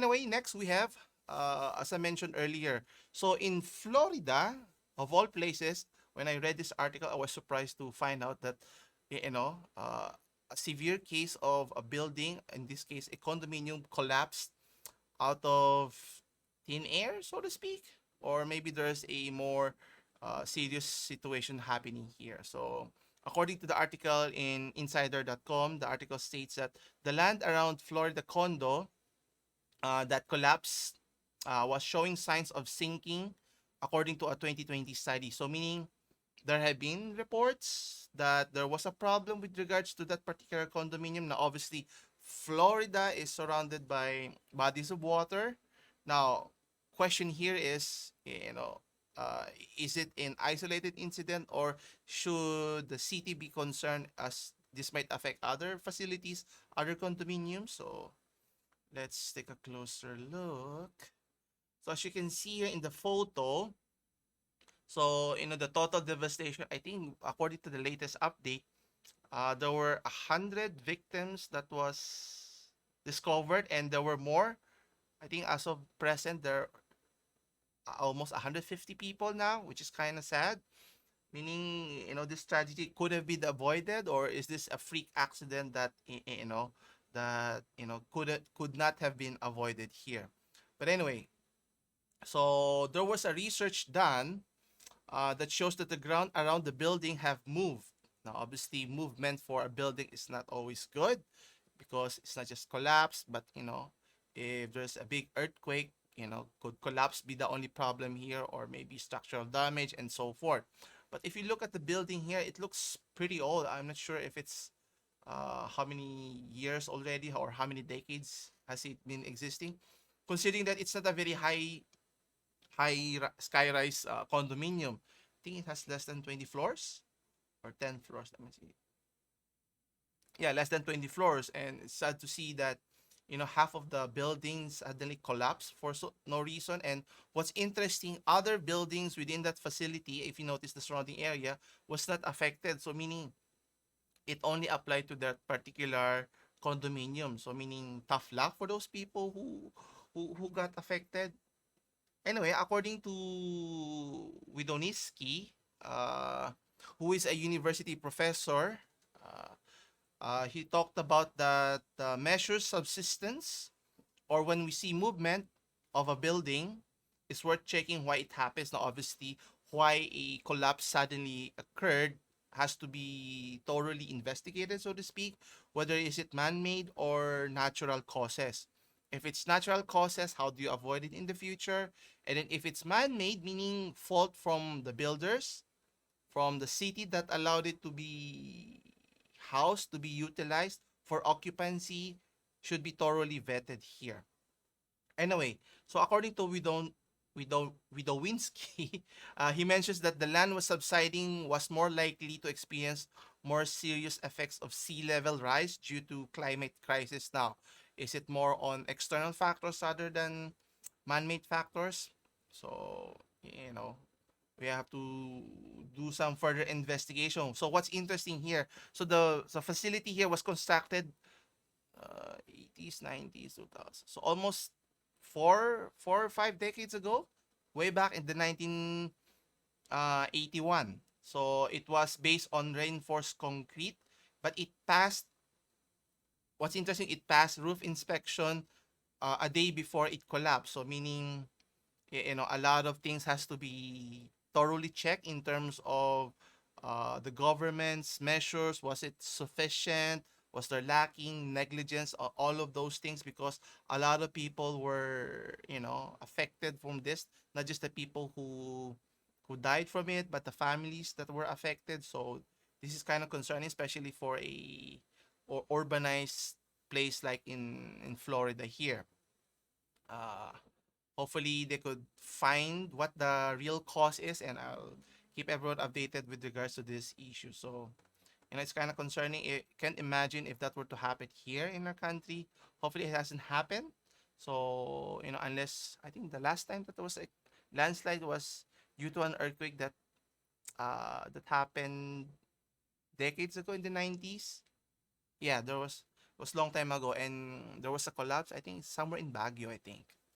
Anyway, next we have, as I mentioned earlier, so in Florida, of all places, when I read this article, I was surprised to find out that, a severe case of a building, in this case, a condominium collapsed out of thin air, so to speak, or maybe there's a more serious situation happening here. So, according to the article in insider.com, the article states that the land around Florida Condo that collapsed was showing signs of sinking, according to a 2020 study. So, meaning there have been reports that there was a problem with regards to that particular condominium. Now, obviously, Florida is surrounded by bodies of water. Now, question here is, is it an isolated incident, or should the city be concerned as this might affect other facilities, other condominiums? So let's take a closer look. So as you can see here in the photo, so the total devastation, I think according to the latest update, there were 100 victims that was discovered, and there were more. I think as of present, there are almost 150 people now, which is kind of sad. Meaning, this tragedy could have been avoided, or is this a freak accident that could not have been avoided here? But anyway, so there was a research done that shows that the ground around the building have moved. Now, obviously, movement for a building is not always good because it's not just collapse, but if there's a big earthquake, could collapse be the only problem here, or maybe structural damage and so forth. But if you look at the building here, it looks pretty old. I'm not sure if it's how many years already, or how many decades has it been existing, considering that it's not a very skyrise condominium. I think it has less than 20 floors or 10 floors. Let me see. Yeah, less than 20 floors. And it's sad to see that, half of the buildings suddenly collapsed for no reason. And what's interesting, other buildings within that facility, if you notice the surrounding area, was not affected. So, meaning it only applied to that particular condominium. So, meaning tough luck for those people who got affected. Anyway, according to Widoniski, uh, who is a university professor, uh, he talked about that measure subsistence, or when we see movement of a building, it's worth checking why it happens. Now, obviously, why a collapse suddenly occurred has to be thoroughly investigated, so to speak, whether is it man-made or natural causes. If it's natural causes, how do you avoid it in the future? And then if it's man-made, meaning fault from the builders, from the city that allowed it to be housed, to be utilized for occupancy, should be thoroughly vetted here. Anyway, so according to Widowinski, he mentions that the land was subsiding was more likely to experience more serious effects of sea level rise due to climate crisis. Now, is it more on external factors rather than man-made factors? So, we have to do some further investigation. So what's interesting here? So the facility here was constructed 80s, 90s, 2000. So almost four or 5 decades ago, way back in the 1981. So it was based on reinforced concrete, but it passed. What's interesting, it passed roof inspection a day before it collapsed. So meaning, a lot of things has to be thoroughly checked in terms of the government's measures. Was it sufficient? Was there lacking negligence? All of those things, because a lot of people were affected from this. Not just the people who died from it, but the families that were affected. So this is kind of concerning, especially for a or urbanized place like in Florida here. Uh, Hopefully they could find what the real cause is, and I'll keep everyone updated with regards to this issue. So, it's kind of concerning. I can't imagine if that were to happen here in our country. Hopefully it hasn't happened. So, unless I think the last time that there was a landslide was due to an earthquake that happened decades ago in the 90s. Yeah, there was It was long time ago, and there was a collapse. I think somewhere in Baguio, I think.